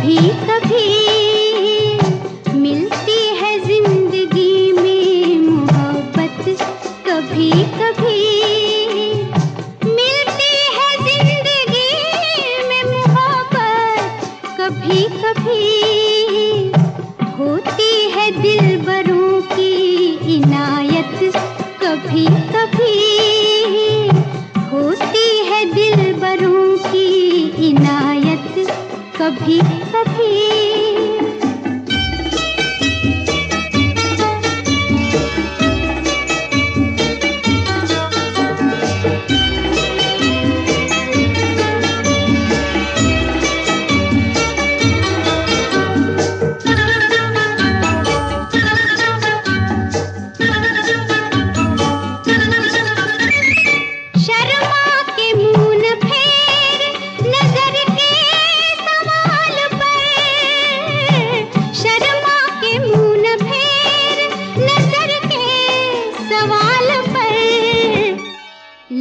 कभी कभी मिलती है जिंदगी में मोहब्बत, कभी कभी मिलती है जिंदगी में मोहब्बत, कभी कभी होती है दिलबरों की इनायत, कभी कभी होती है दिलबरों की इनायत, कभी कभी।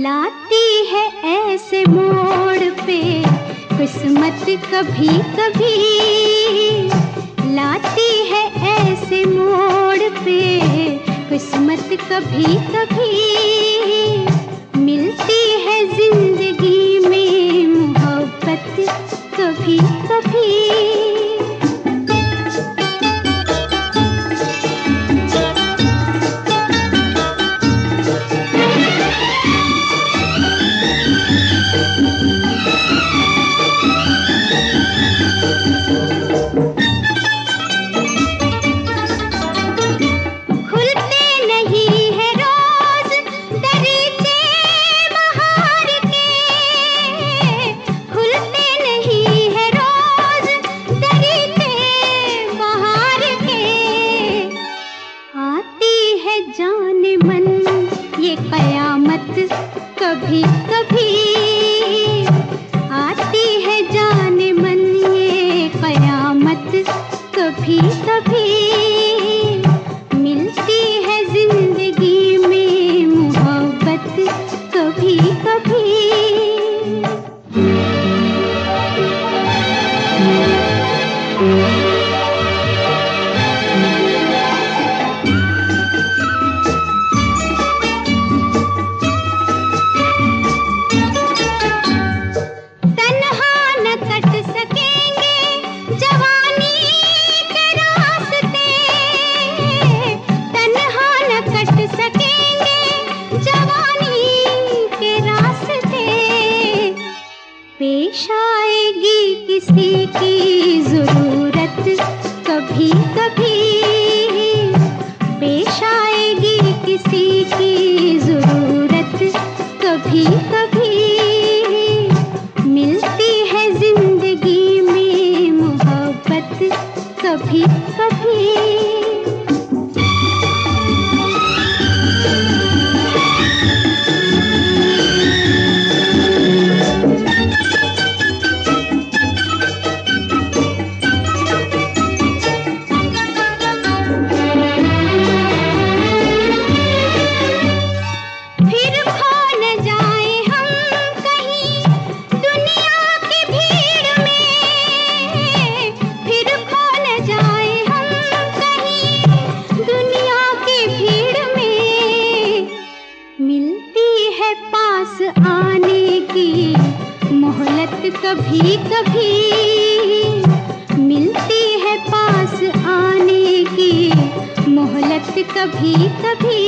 लाती है ऐसे मोड़ पे किस्मत, कभी कभी लाती है ऐसे मोड़ पे किस्मत, कभी कभी मिलती है जिंदगी में मोहब्बत, कभी कभी। जाने मन ये कयामत, कभी कभी आती है जाने मन ये कयामत, कभी कभी मिलती है जिंदगी में मोहब्बत, कभी कभी। पेश आएगी किसी की जरूरत, कभी कभी पेश आएगी किसी की जरूरत, कभी कभी मिलती है जिंदगी में मोहब्बत, कभी कभी। आने की मोहलत, कभी कभी मिलती है पास आने की मोहलत, कभी कभी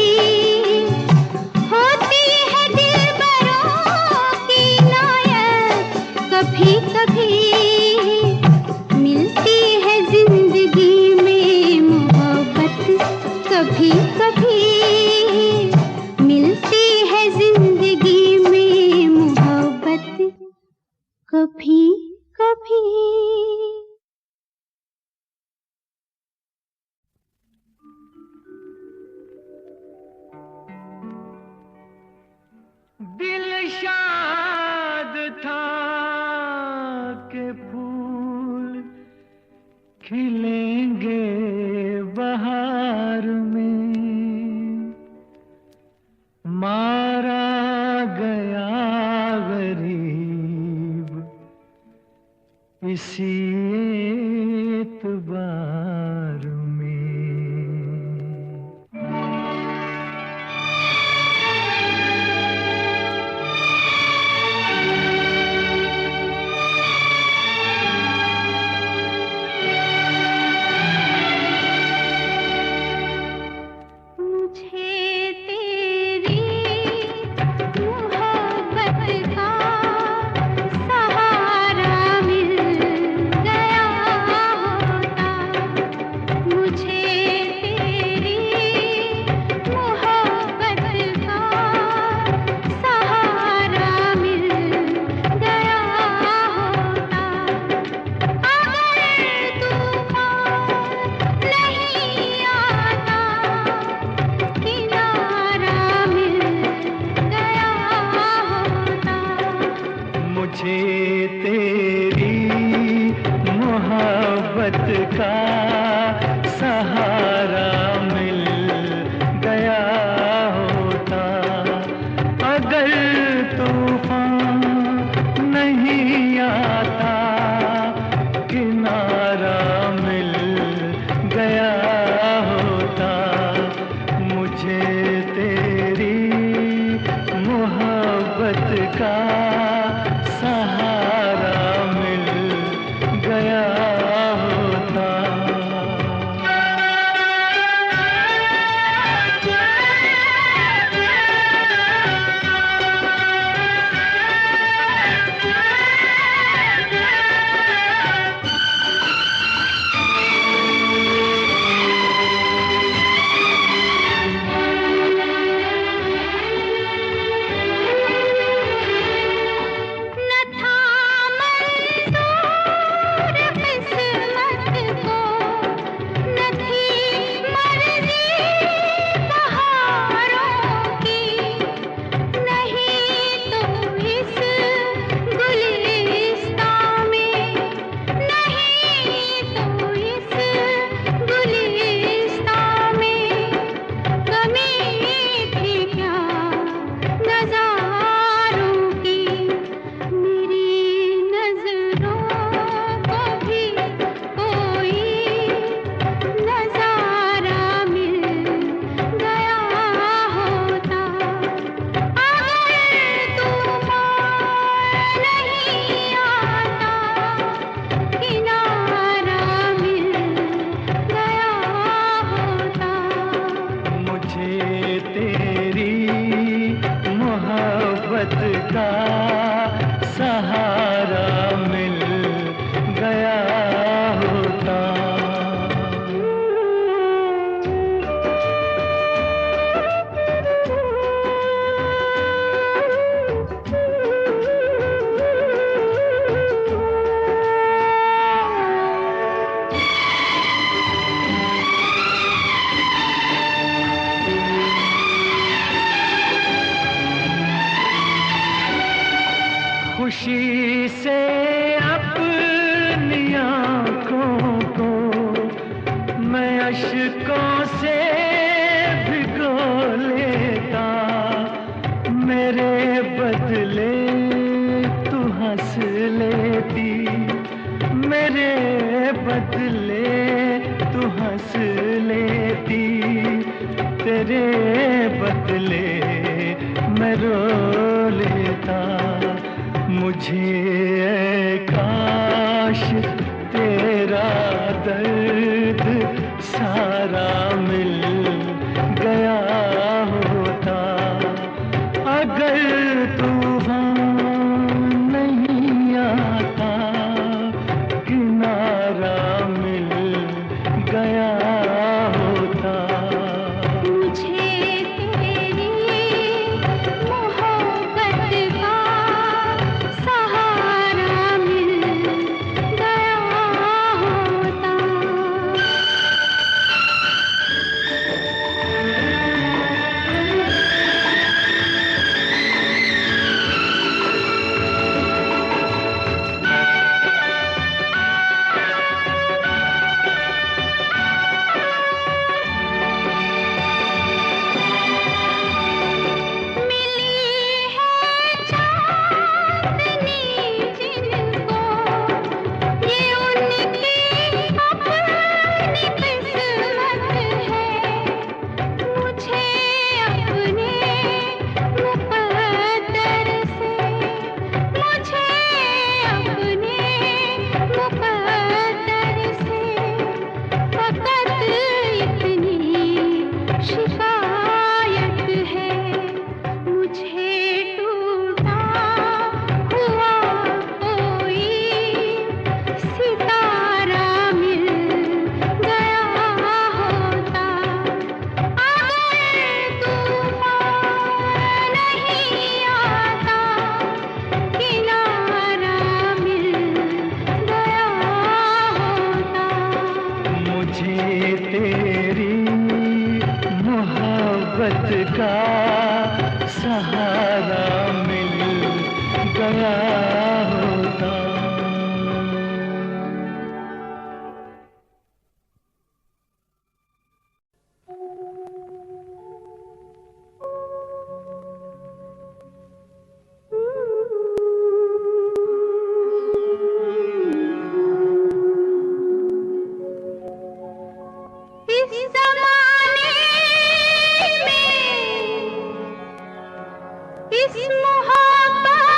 होती है दिलबरों की इनायत, कभी कभी मिलती है जिंदगी में मोहब्बत, कभी कभी मिलती है जिंदगी में मोहब्बत, कभी कभी। दिल शाद था के फूल खिलेंगे बहार में, मारा गया गरीब इसी का सहारा मिल गया होता। का सहारा मिल गया होता। खुशी से अपनी आँखों को मैं अश्कों से भिगो लेता, मेरे बदले तू हंस लेती, मेरे बदले तू हंस लेती, तेरे बदले मैं रो लेता। मुझे काश तेरा दर्द सारा मिल गया होता। अगर तूफान नहीं आता, किनारा मिल गया होता। का सहारा मिल गया होता। इस मोहब्बत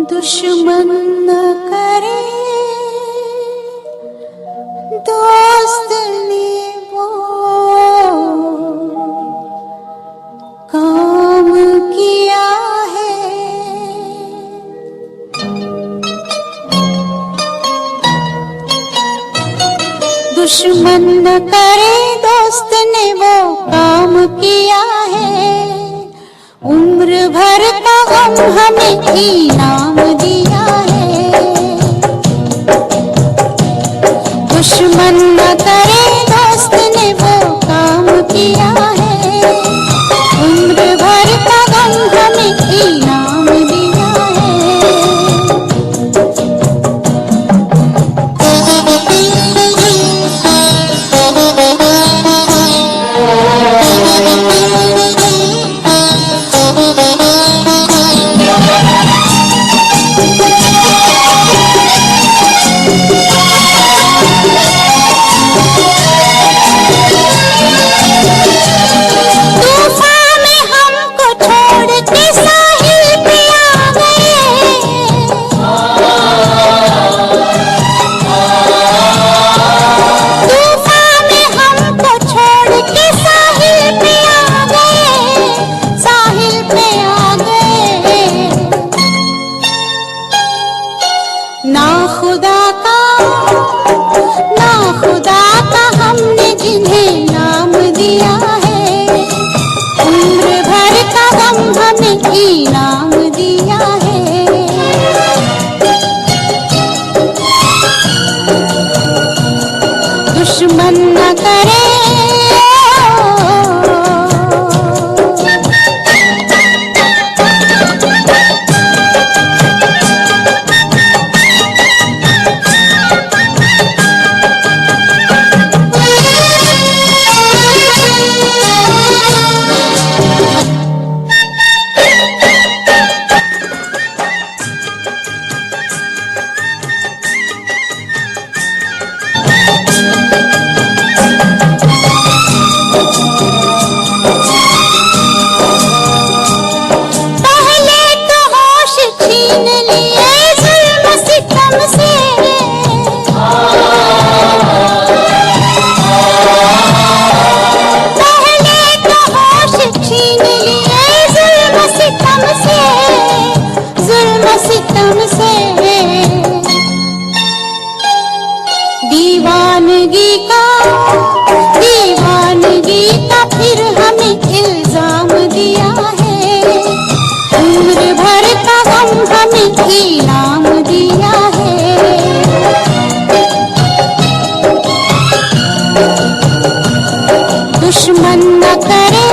दुश्मन न करे दोस्त ने वो काम किया है। दुश्मन न करे दोस्त ने वो काम किया है। उम्र भर का गम हमें इनाम दिया है। दुश्मन न करे दोस्त ने वो काम किया है। उम्र भर का गम हमें इनाम दिया है। इनाम दिया है। दुश्मन न करे दीवानगी का फिर हमें इल्जाम दिया है। उम्र भर का गम हमें इनाम दिया है। दुश्मन न करे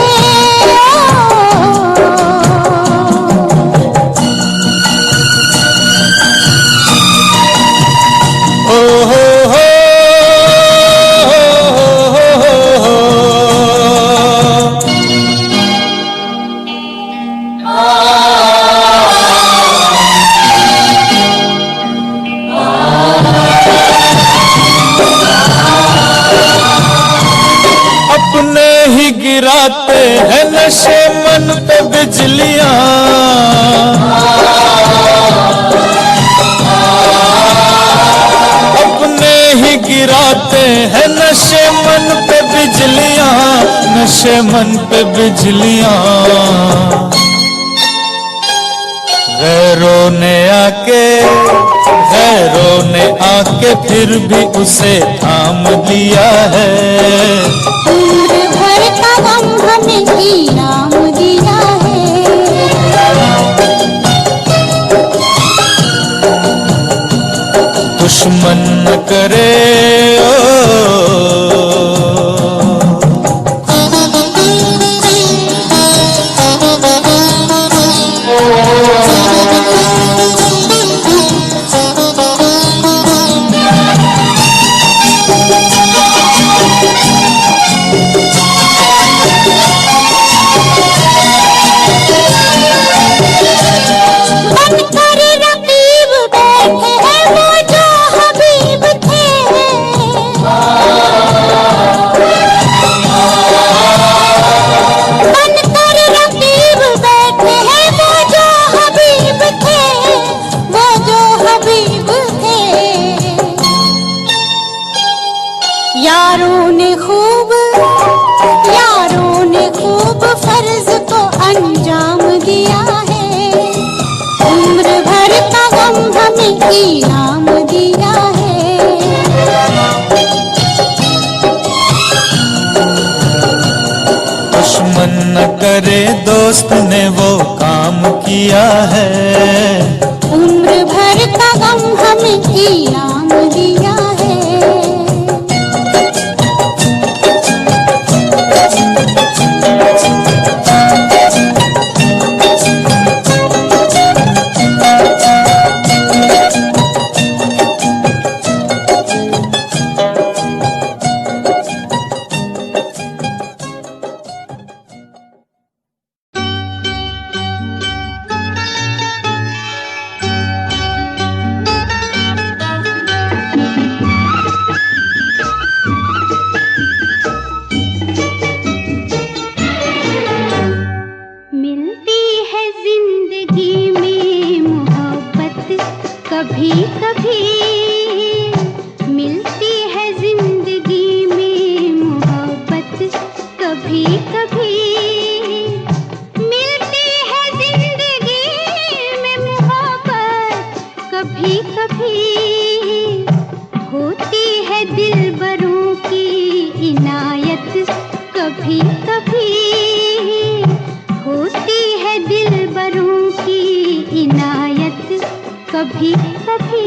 गिराते हैं नशे मन पे बिजलियां। अपने ही गिराते हैं नशे मन पे बिजलियां, नशे मन पे बिजलियां। गैरों ने आके फिर भी उसे थाम लिया है। उम्र भर का गम हमें इनाम दिया है। दुश्मन न करे तेरे दोस्त ने वो काम किया है। उम्र भर का गम हमें इनाम दिया है। कभी कभी मिलती है जिंदगी में मोहब्बत, कभी कभी मिलती है जिंदगी में मोहब्बत, कभी कभी होती है दिलबरों की इनायत, कभी कभी होती है दिलबरों की इनायत, कभी कभी।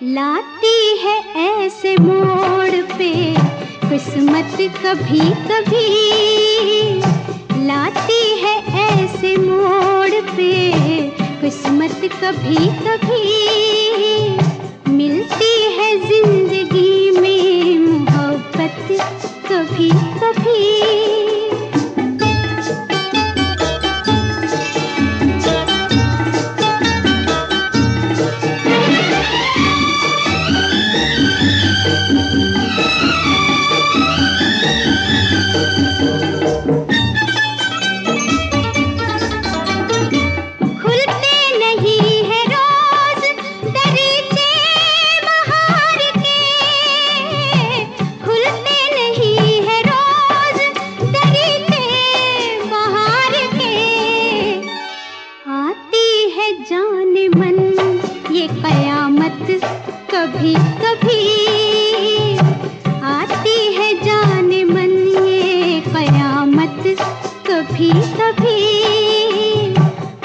लाती है ऐसे मोड़ पे किस्मत, कभी कभी लाती है ऐसे मोड़ पे किस्मत, कभी कभी मिलती है जिंदगी में मोहब्बत, कभी कभी। जाने मन ये कयामत, कभी कभी आती है जाने मन ये कयामत, कभी कभी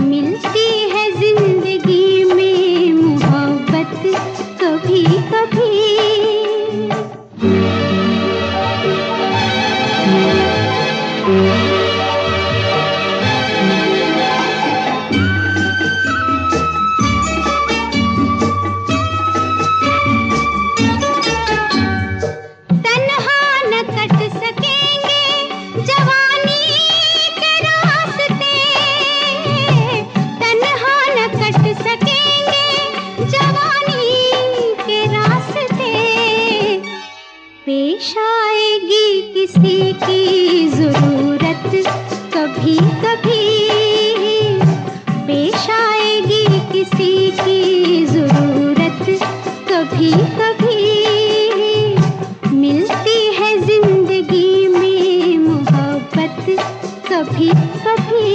मिलती है जिंदगी में मोहब्बत, कभी कभी। पेश आएगी किसी की जरूरत, कभी कभी पेश आएगी किसी की जरूरत, कभी कभी मिलती है जिंदगी में मोहब्बत, कभी कभी।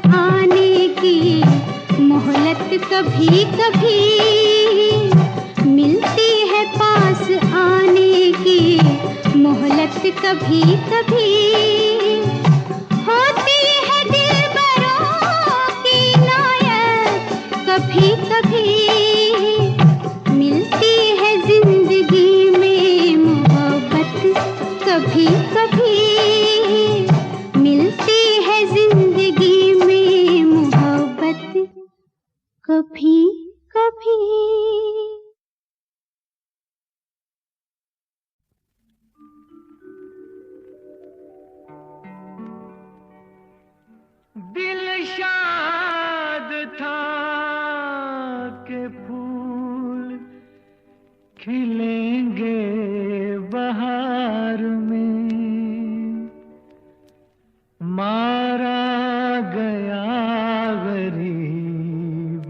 आने की मोहलत, कभी कभी मिलती है पास आने की मोहलत, कभी कभी होती है दिलबरों शाद था के फूल खिलेंगे बहार में, मारा गया गरीब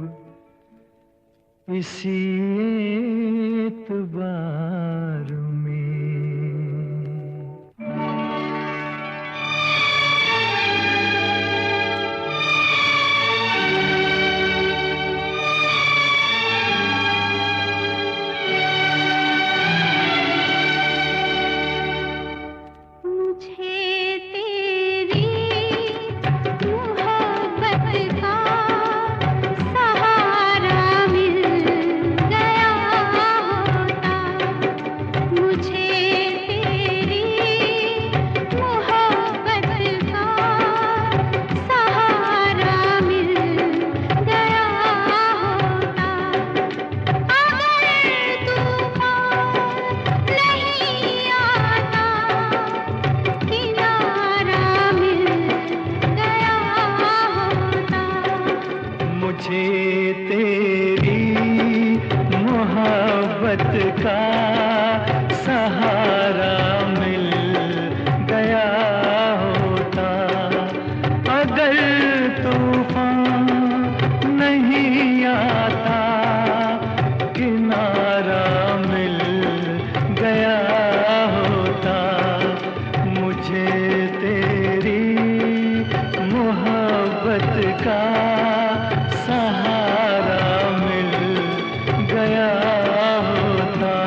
इसी एतबार में। का सहारा मिल गया होता, अगर तूफान नहीं आता, किनारा मिल गया होता, मुझे तेरी मोहब्बत का सहारा मिल गया होता।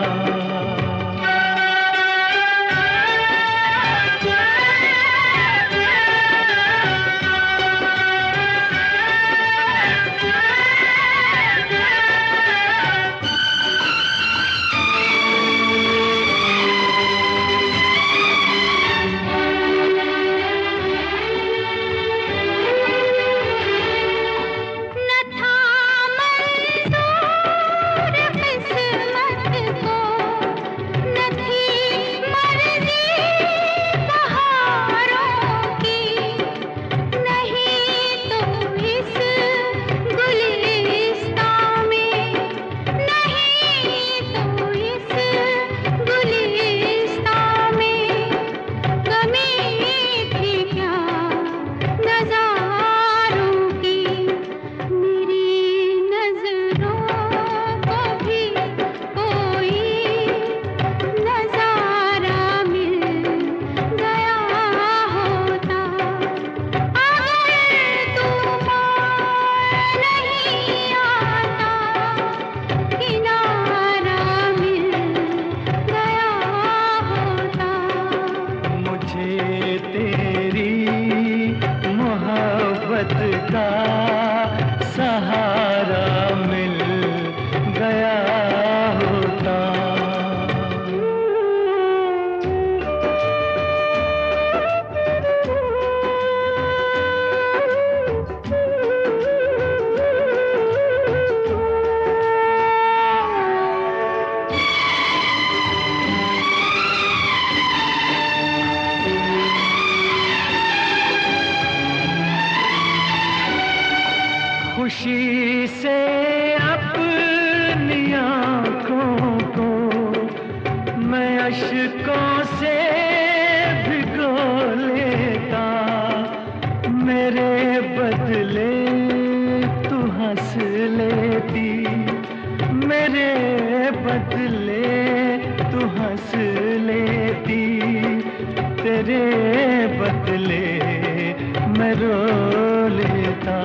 का सहारा मिल गया होता। खुशी से अपनी आँखों को मैं अश्कों से भिगो लेता, मेरे बदले तू हंस लेती, मेरे बदले तू हंस लेती, तेरे बदले मैं रो लेता।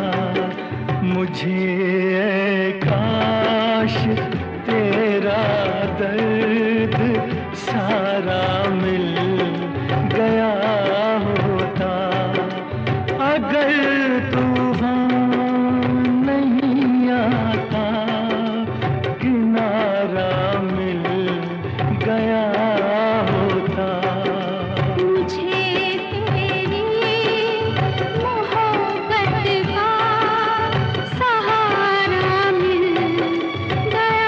मुझे काश तेरा दर्द सारा मिल गया होता, अगर तूफान नहीं आता, किनारा मिल गया होता। गया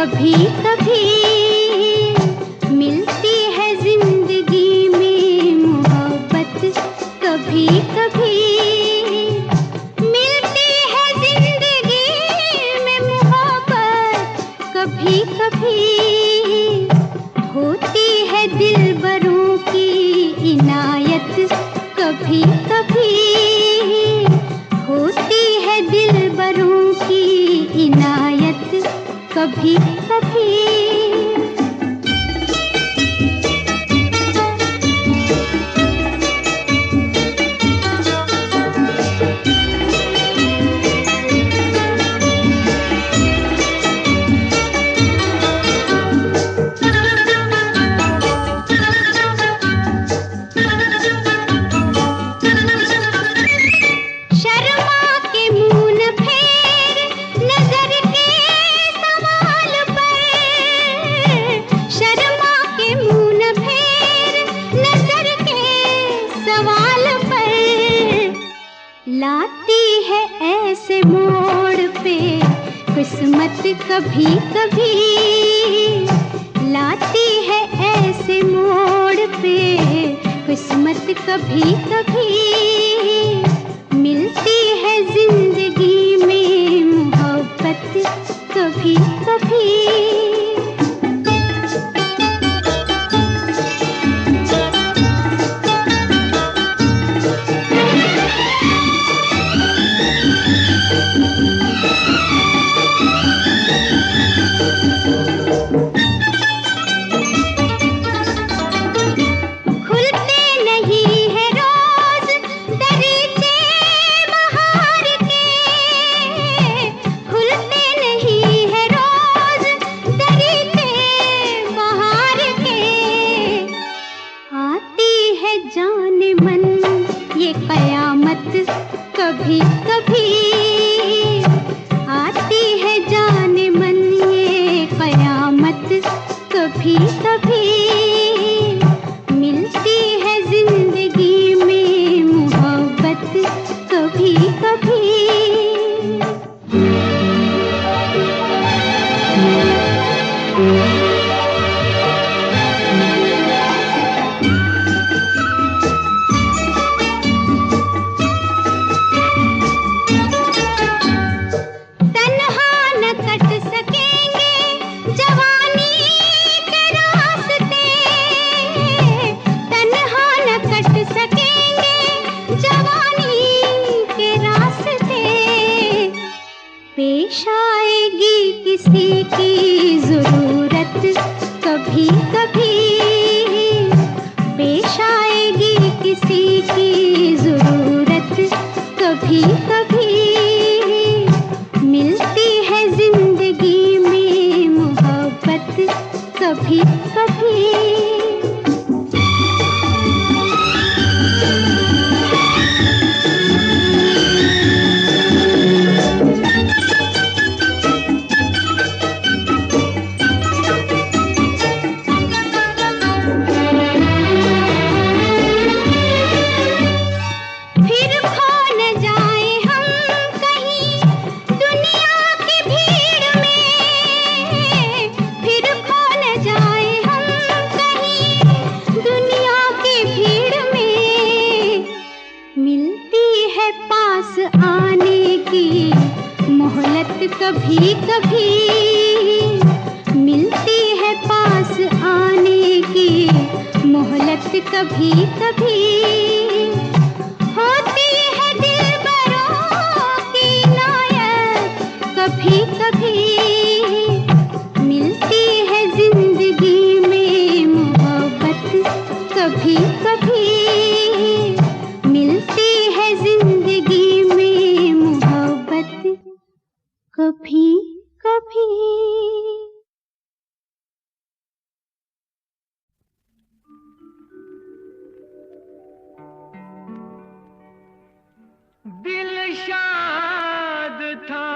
कभी कभी मिलती है जिंदगी में मोहब्बत, कभी कभी मिलती है जिंदगी में मोहब्बत, कभी कभी होती है दिलबरों की इनायत, कभी कभी होती है दिलबरों की इनायत, कभी कभी। लाती है ऐसे मोड़ पे किस्मत, कभी कभी लाती है ऐसे मोड़ पे किस्मत, कभी कभी मिलती है जिंदगी में मोहब्बत, कभी कभी। कभी कभी आती है जाने मन ये कयामत, कभी कभी मिलती है जिंदगी में मोहब्बत, कभी कभी। पेश आएगी किसी की जरूरत, कभी कभी पेश आएगी किसी की जरूरत, कभी कभी मिलती है जिंदगी में मोहब्बत, कभी कभी। आने की मोहलत, कभी कभी मिलती है पास आने की मोहलत, कभी कभी होती है दिलबरों की इनायत, कभी कभी मिलती है जिंदगी में मोहब्बत, कभी कभी मिलती है जिंदगी में मोहब्बत, कभी कभी। दिल शाद था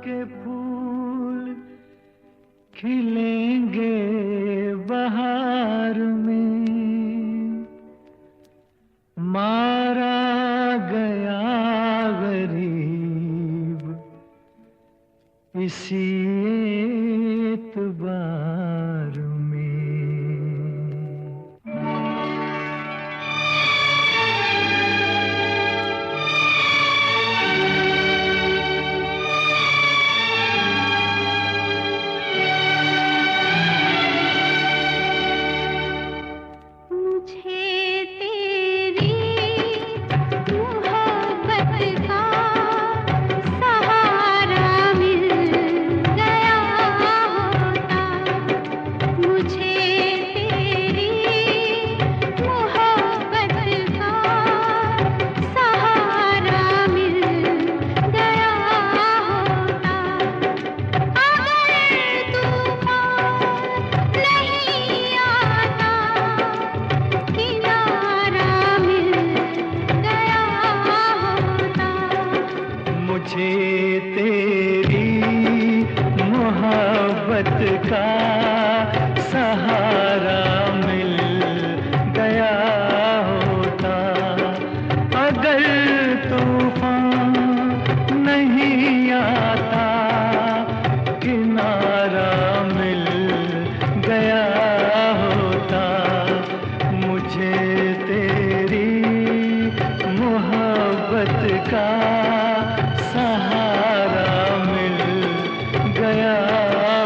के फूल खिलेंगे बहार में, मारा गया गरीब इसी मोहब्बत का सहारा मिल गया होता, अगर तूफान नहीं आता, किनारा मिल गया होता, मुझे तेरी मोहब्बत का सहारा मिल गया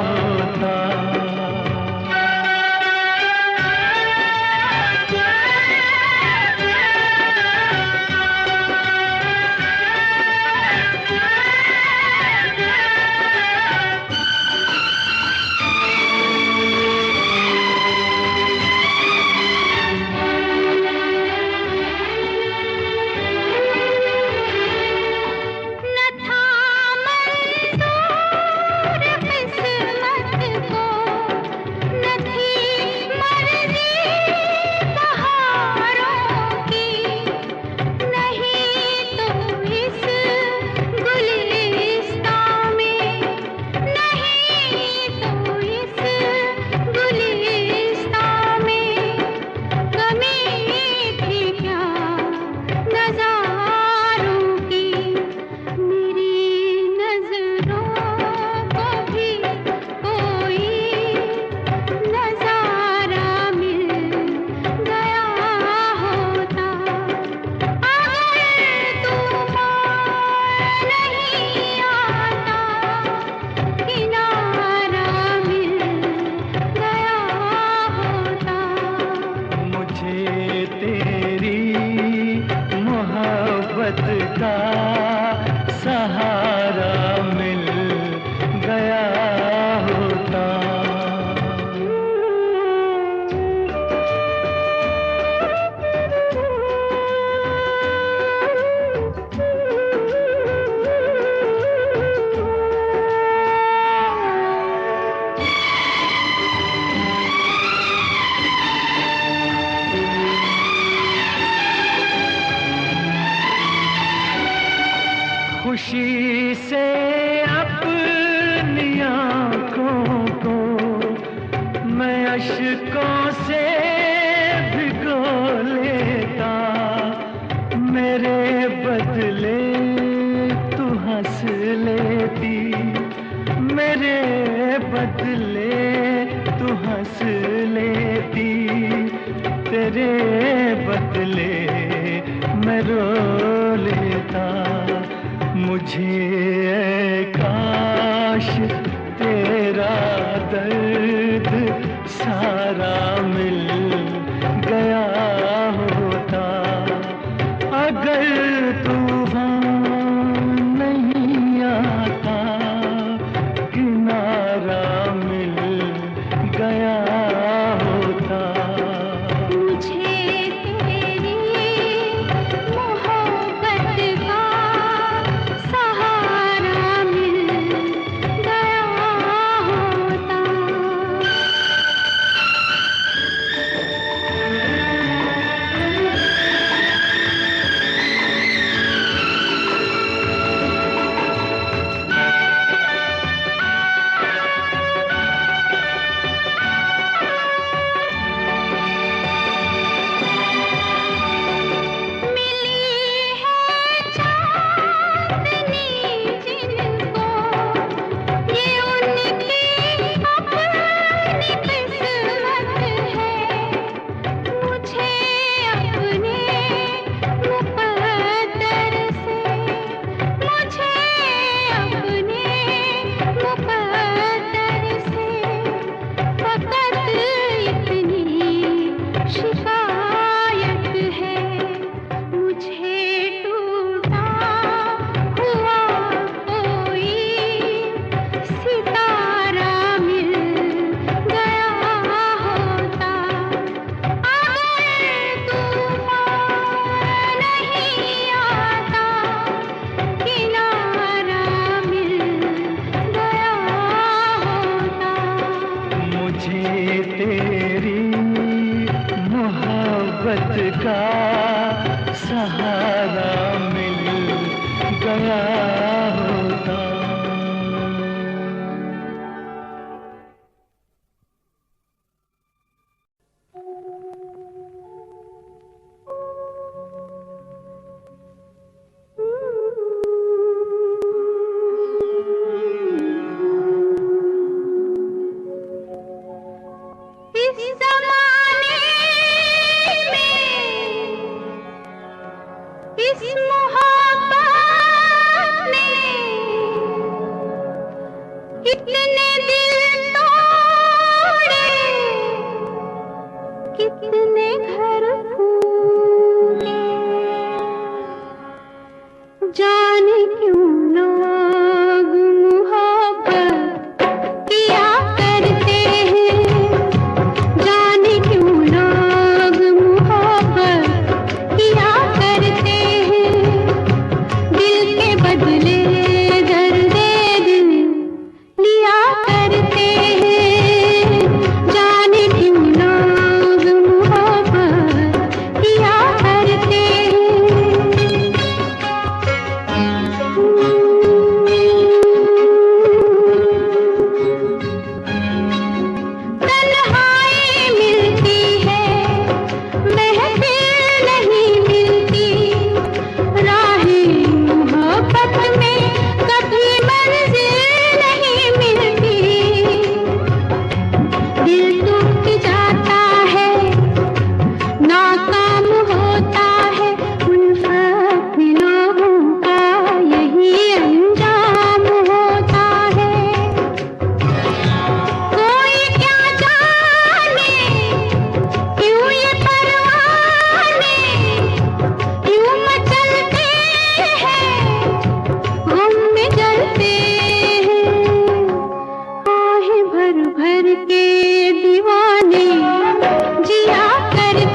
होता। का सहारा मिल गया होता। खुशी से अपनी आँखों को मैं अश्कों से भिगो लेता, मेरे बदले तू हंस लेती, मेरे बदले तू हंस लेती, तेरे बदले मैं रो लेता। मुझे काश तेरा दर्द सारा मिल गया होता, अगर तूफान नहीं आता, किनारा मिल गया होता। तेरी मोहब्बत का सहारा मिल गया होता। दिल तोड़े, कितने घर फूटे, जाने क्यों लोग मोहब्बत किया करते हैं, जाने क्यों लोग मोहब्बत किया करते हैं, दिल के बदले दर्दे दिल लिया करते हैं, जाने क्यों लोग मोहब्बत किया करते तन्हाई मिलती है, महफिल नहीं मिलती, राहें मोहब्बत में कभी मंजिल नहीं मिलती, दिल टूट जाता है, नाकाम होता है, उल्फत में लोगों का यही अंजाम होता है, कोई क्या जाने क्यों ये परवाने क्यों मचलते हैं, गम में जलते हैं, आहें भर भर के दीवाने जिया करते